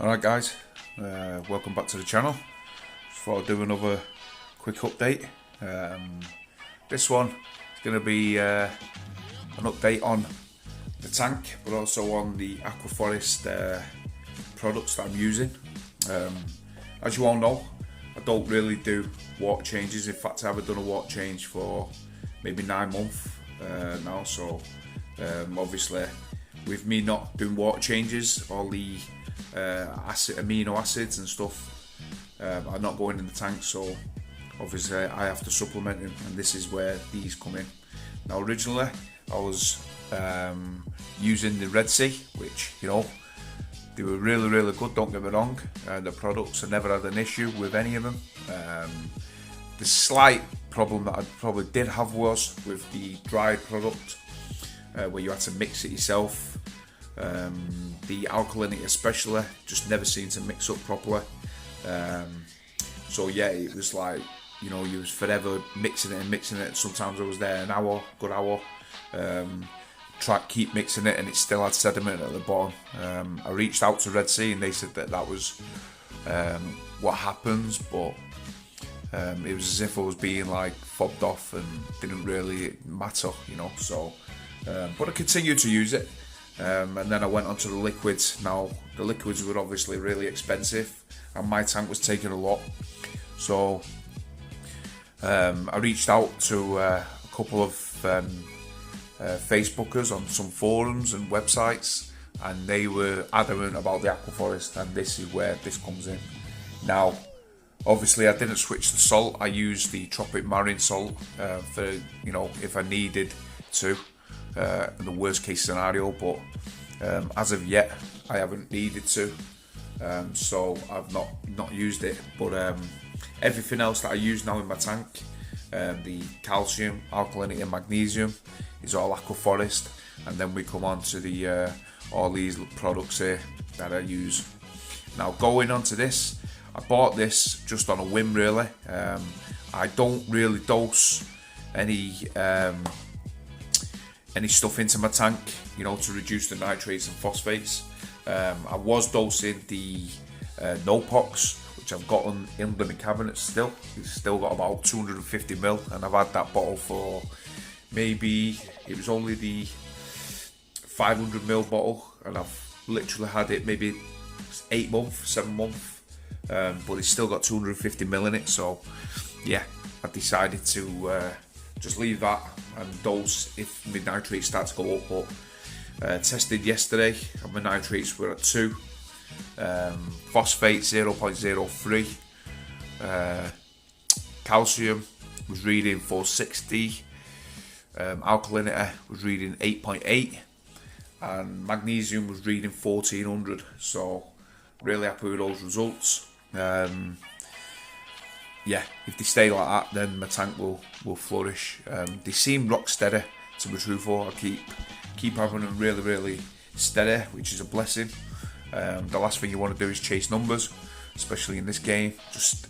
Alright guys, welcome back to the channel. Just thought I'd do another quick update. This one is going to be an update on the tank, but also on the Aquaforest products that I'm using. As you all know, I don't really do water changes. In fact, I haven't done a water change for maybe 9 months now, so obviously with me not doing water changes, all the amino acids and stuff are not going in the tank, so obviously I have to supplement them, and this is where these come in. Now originally I was using the redsea, which, you know, they were really good, don't get me wrong. The products, I never had an issue with any of them. The slight problem that I probably did have was with the dried product, where you had to mix it yourself. The alkalinity especially just never seemed to mix up properly. So yeah, it was like, you know, you was forever mixing it. Sometimes I was there an hour, good hour, keep mixing it, and it still had sediment at the bottom. I reached out to redsea and they said that was what happens, but it was as if I was being like fobbed off and didn't really matter, you know. So but I continued to use it. And then I went on to the liquids. Now the liquids were obviously really expensive and my tank was taking a lot, so I reached out to a couple of Facebookers on some forums and websites, and they were adamant about the Aquaforest, and this is where this comes in. Now obviously I didn't switch the salt. I used the tropic marine salt for, you know, if I needed to, in the worst case scenario, but as of yet I haven't needed to, so I've not used it. But everything else that I use now in my tank, the calcium, alkalinity and magnesium, is all Aquaforest, and then we come on to the all these products here that I use. Now going on to this, I bought this just on a whim really. I don't really dose any stuff into my tank, you know, to reduce the nitrates and phosphates. I was dosing the no-pox, which I've got under my cabinet still. It's still got about 250ml, and I've had that bottle for maybe, it was only the 500ml bottle, and I've literally had it maybe 8 months, 7 months, but it's still got 250ml in it. So yeah, I decided to just leave that and dose if my nitrates start to go up. But tested yesterday and my nitrates were at 2, phosphate 0.03, calcium was reading 460, alkalinity was reading 8.8, and magnesium was reading 1400. So really happy with those results. Yeah, if they stay like that, then my tank will flourish. They seem rock steady, to be truthful. I keep having them really steady, which is a blessing. The last thing you want to do is chase numbers, especially in this game. Just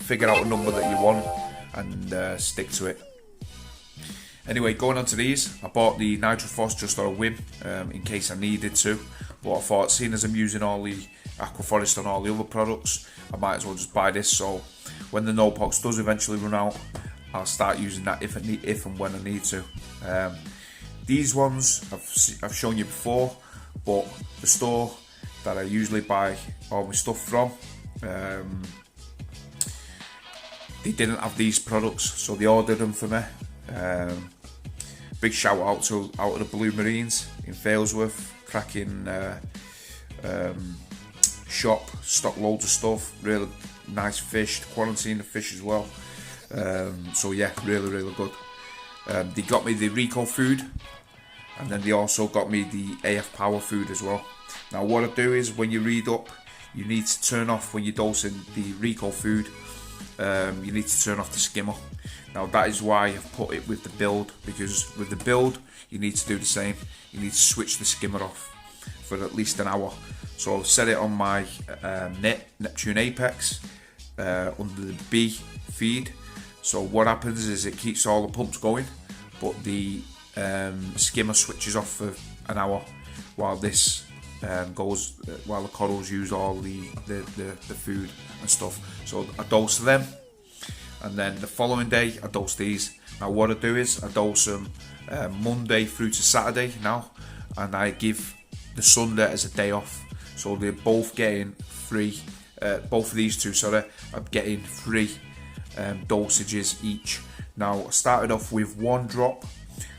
figure out a number that you want and stick to it. Anyway, going on to these, I bought the Nitrophos just on a whim, in case I needed to. But I thought, seeing as I'm using all the Aquaforest on all the other products, I might as well just buy this. So when the no-pox does eventually run out, I'll start using that if and when I need to. These ones I've shown you before, but the store that I usually buy all my stuff from, they didn't have these products, so they ordered them for me. Big shout out to the Blue Marines in Failsworth, cracking shop, stock loads of stuff, really nice fish, quarantine the fish as well. So yeah, really good. They got me the Rico food, and then they also got me the AF Power food as well. Now what I do is, when you read up, you need to turn off, when you're dosing the Rico food, you need to turn off the skimmer. Now that is why I've put it with the build, because with the build you need to do the same. You need to switch the skimmer off for at least an hour. So I've set it on my Neptune Apex under the B feed. So what happens is it keeps all the pumps going, but the skimmer switches off for an hour while this goes while the corals use all the food and stuff. So I dose them, and then the following day I dose these. Now what I do is I dose them Monday through to Saturday now, and I give the Sunday as a day off. So they're both getting free. Both of these two, sorry, I'm getting 3 dosages each. Now I started off with 1 drop,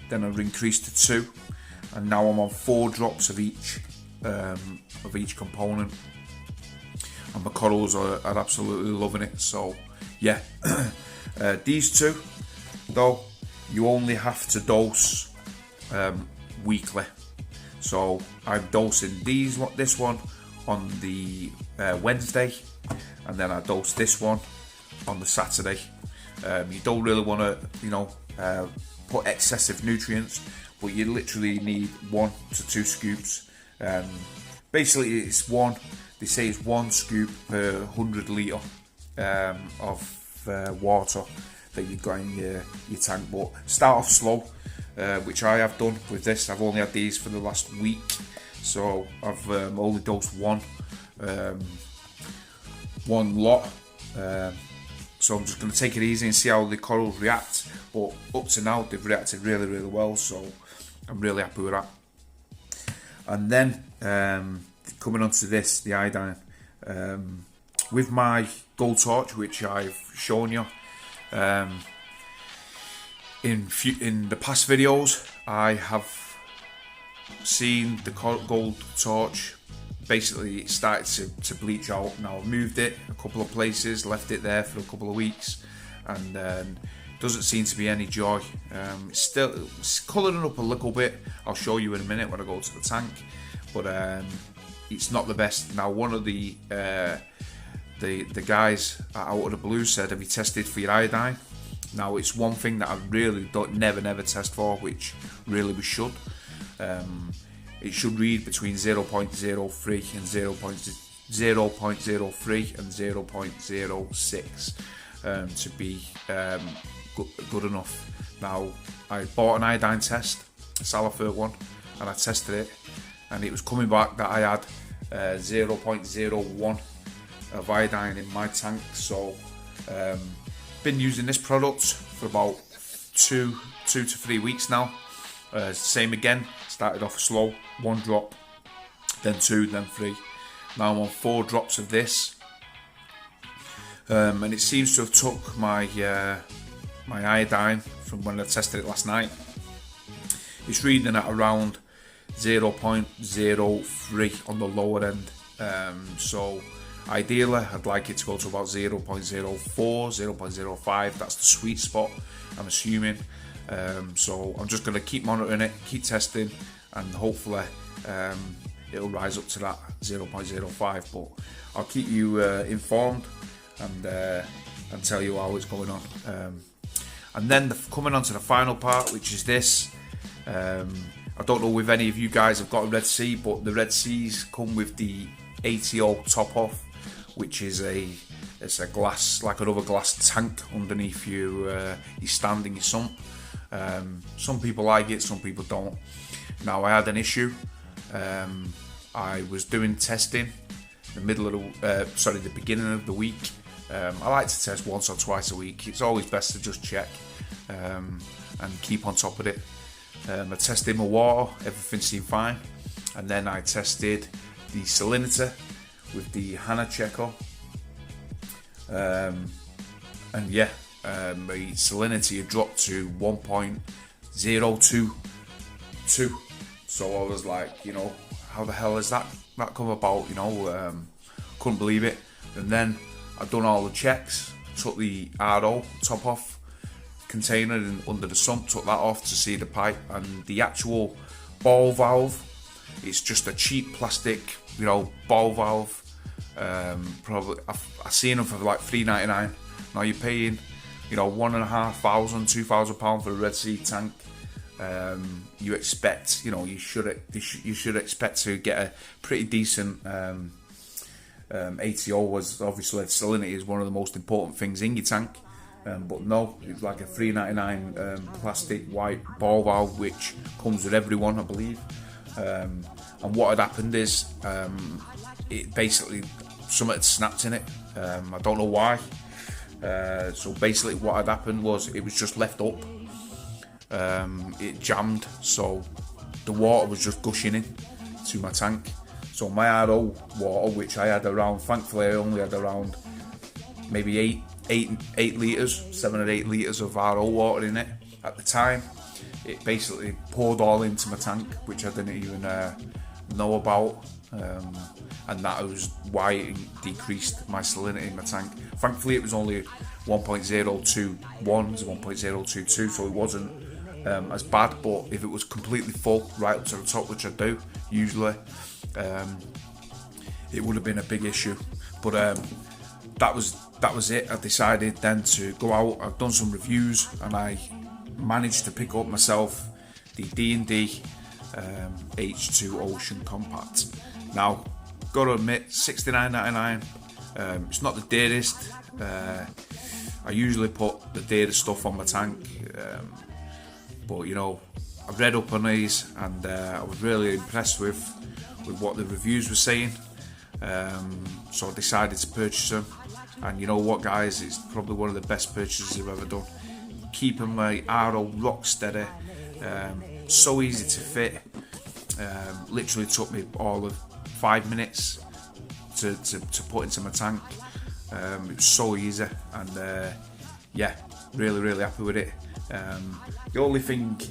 then I've increased to 2, and now I'm on 4 drops of each component. And my corals are absolutely loving it. So yeah, these two though, you only have to dose weekly. So I'm dosing this one on the Wednesday, and then I dose this one on the Saturday. You don't really want to, put excessive nutrients, but you literally need 1 to 2 scoops. Basically, they say it's 1 scoop per 100 litre of water that you've got in your tank. But start off slow, which I have done with this. I've only had these for the last week, so I've only dosed one lot. So I'm just going to take it easy and see how the corals react. But up to now, they've reacted really, really well, so I'm really happy with that. And then coming on to this, the iodine, with my gold torch, which I've shown you in the past videos, I have seen the gold torch basically started to bleach out. Now I've moved it a couple of places, left it there for a couple of weeks, and doesn't seem to be any joy. It's colouring up a little bit. I'll show you in a minute when I go to the tank, but it's not the best. Now one of the guys out of the blue said, have you tested for your iodine? Now it's one thing that I really never test for, which really we should. It should read between 0.03 and 0.03 and 0.06 to be good enough. Now I bought an iodine test, a Salifert one, and I tested it, and it was coming back that I had 0.01 of iodine in my tank. So been using this product for about two to 3 weeks now. Same again, started off slow, 1 drop, then 2, then 3. Now I'm on 4 drops of this, and it seems to have took my my iodine from when I tested it last night. It's reading at around 0.03 on the lower end, so ideally I'd like it to go to about 0.04, 0.05. That's the sweet spot, I'm assuming. So I'm just going to keep monitoring it, keep testing, and hopefully it'll rise up to that 0.05. But I'll keep you informed and tell you how it's going on. And then coming on to the final part, which is this. I don't know if any of you guys have got a Red Sea, but the Red Seas come with the ATO top off, which is it's a glass, like another glass tank underneath you, your stand in your sump. Some people like it, some people don't. Now I had an issue. I was doing testing the beginning of the week. I like to test once or twice a week. It's always best to just check and keep on top of it. I tested my water, everything seemed fine, and then I tested the salinity with the Hannah checker, and yeah, my salinity had dropped to 1.022. So I was like, how the hell has that come about? Couldn't believe it. And then I'd done all the checks, took the RO top off container and under the sump, took that off to see the pipe, and the actual ball valve, it's just a cheap plastic, ball valve. Probably I seen them for like $3.99. Now you're paying, £1,500, £2,000 for a Red Sea tank. You expect, you should expect to get a pretty decent ATO. Was obviously salinity is one of the most important things in your tank. But no, it's like a $3.99 plastic white ball valve, which comes with everyone, I believe. and what had happened is it basically, something had snapped in it. I don't know why. So basically what had happened was it was just left up. It jammed, so the water was just gushing in to my tank. So my RO water, which I had around, thankfully I only had around maybe 8 litres, 7 or 8 litres of RO water in it at the time. It basically poured all into my tank, which I didn't even know about, and that was why it decreased my salinity in my tank. Thankfully it was only 1.021 to 1.022, so it wasn't as bad, but if it was completely full right up to the top, which I do usually, it would have been a big issue. But that was it. I decided then to go out. I've done some reviews and I managed to pick up myself the D&D H2 Ocean Compact. Now, gotta admit, $69.99. It's not the dearest. I usually put the dearest stuff on my tank, but you know, I read up on these and I was really impressed with what the reviews were saying. So I decided to purchase them, and you know what, guys, it's probably one of the best purchases I've ever done. Keeping my RO rock steady, so easy to fit. Literally took me all of 5 minutes to put into my tank. It was so easy, and yeah, really happy with it. The only thing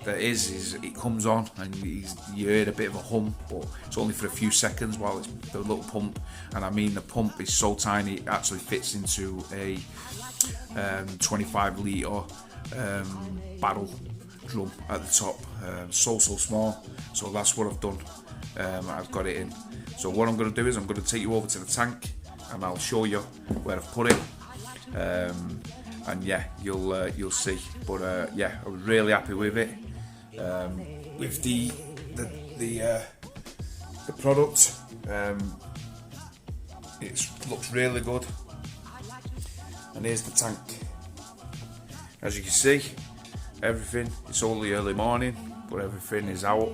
that is it comes on and you hear a bit of a hum, but it's only for a few seconds while it's the little pump. And I mean, the pump is so tiny it actually fits into a 25 litre barrel drum at the top. So small, so that's what I've done. I've got it in. So what I'm going to do is I'm going to take you over to the tank and I'll show you where I've put it. And yeah, you'll see. But yeah, I was really happy with it. With the product, it looks really good. And here's the tank. As you can see, everything, it's only early morning, but everything is out.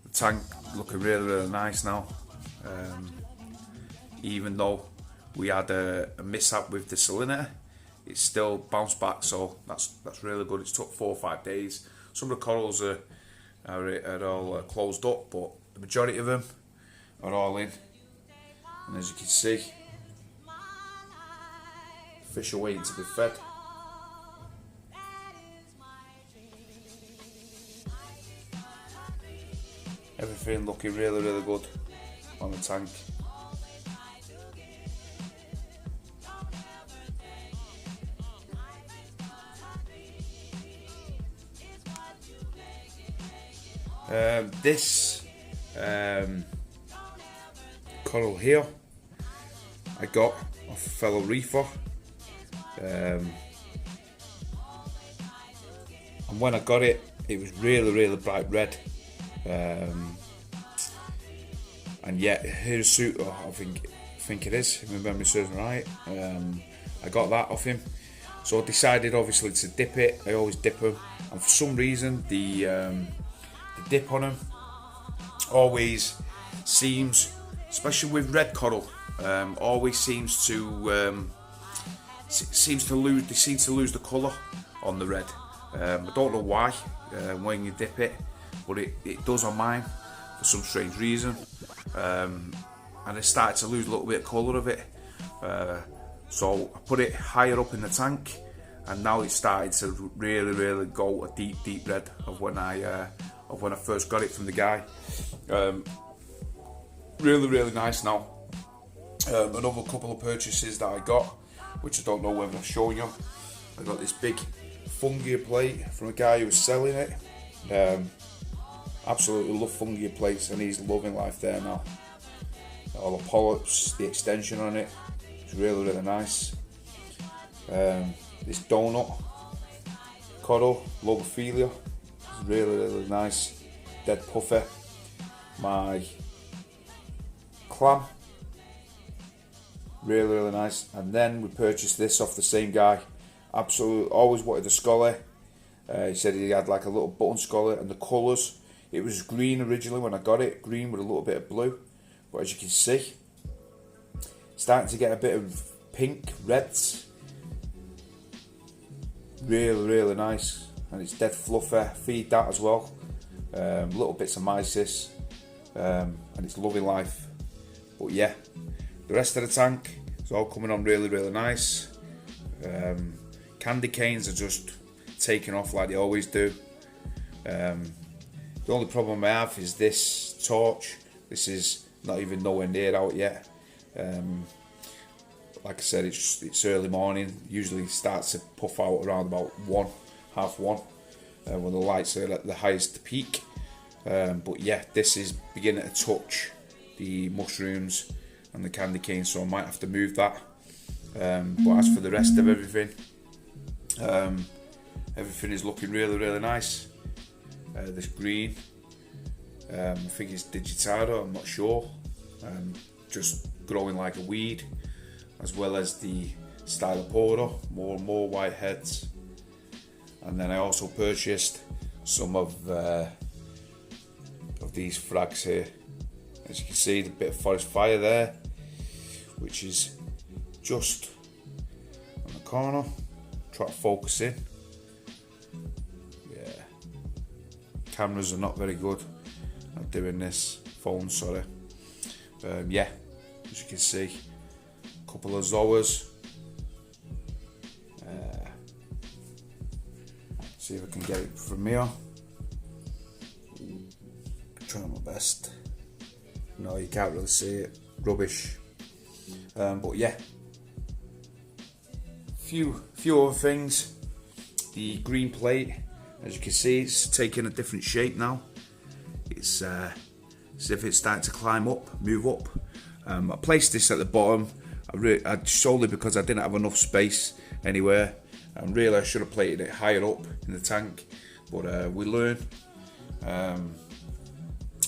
The tank looking really nice now. Even though we had a mishap with the salinity, it's still bounced back, so that's really good. It's took 4 or 5 days. Some of the corals are all closed up, but the majority of them are all in. And as you can see, fish are waiting to be fed. Everything looking really good on the tank. This coral here I got off a fellow reefer, and when I got it, it was really bright red, and yeah, here's a suit. I think it is, if my memory serves me right. I got that off him, so I decided obviously to dip it. I always dip them, and for some reason the dip on them always seems, especially with red coral, always seems to lose. They seem to lose the colour on the red. I don't know why when you dip it, but it does on mine for some strange reason. And it started to lose a little bit of colour of it. So I put it higher up in the tank, and now it's started to really go a deep red of when I first got it from the guy. Really nice now. Another couple of purchases that I got, which I don't know whether I've shown you. I got this big fungi plate from a guy who was selling it. Absolutely love fungi plates, and he's loving life there now. All the polyps, the extension on it, it's really nice. This donut coral, Logophilia, it's really nice. Dead puffy. My clam, really nice. And then we purchased this off the same guy. Absolutely, always wanted a scully. He said he had like a little button scully, and the colours, It was green originally when I got it, green with a little bit of blue, but as you can see, starting to get a bit of pink, reds. Really nice, and it's dead fluffy. Feed that as well, little bits of mysis, and it's loving life. But yeah, the rest of the tank is all coming on really nice. Candy canes are just taking off like they always do. The only problem I have is this torch. This is not even nowhere near out yet. Like I said, it's early morning. Usually starts to puff out around about 1:30 when the lights are at the highest peak. But yeah, this is beginning to touch the mushrooms and the candy cane, so I might have to move that. But as for the rest of everything, everything is looking really nice. This green, I think it's digitado, I'm not sure. Just growing like a weed, as well as the stylopoda, more white heads. And then I also purchased some of these frags here. As you can see, the bit of forest fire there, which is just on the corner. Try to focus in. Yeah, cameras are not very good at doing this. Phone, sorry. Yeah, as you can see, a couple of zoas. See if I can get it from here. Trying my best. No, you can't really see it. Rubbish. But yeah, few other things. The green plate, as you can see, it's taking a different shape now. It's as if it's starting to climb up, move up. I placed this at the bottom. Solely because I didn't have enough space anywhere, and really I should have plated it higher up in the tank. But we learn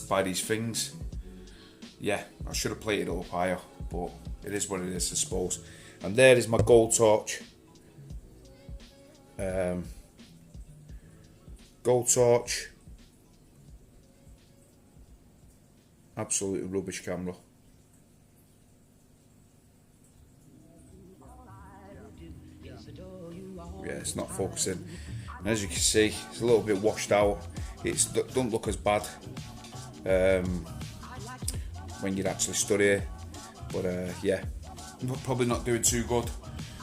by these things. Yeah, I should have plated it up higher, but it is what it is, I suppose. And there is my gold torch. Gold torch. Absolutely rubbish camera. Yeah, it's not focusing. And as you can see, it's a little bit washed out. It doesn't look as bad when you actually study it. But yeah, probably not doing too good,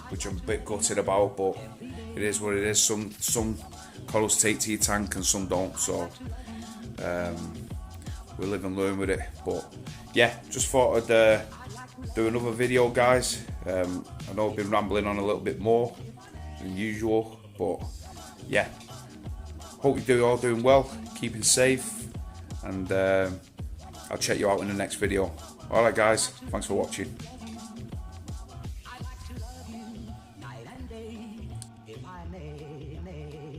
which I'm a bit gutted about. But it is what it is. Some corals take to your tank and some don't. So we live and learn with it. But yeah, just thought I'd do another video, guys. I know I've been rambling on a little bit more than usual, but yeah, hope you're all doing well, keeping safe, and I'll check you out in the next video. Alright guys, thanks for watching.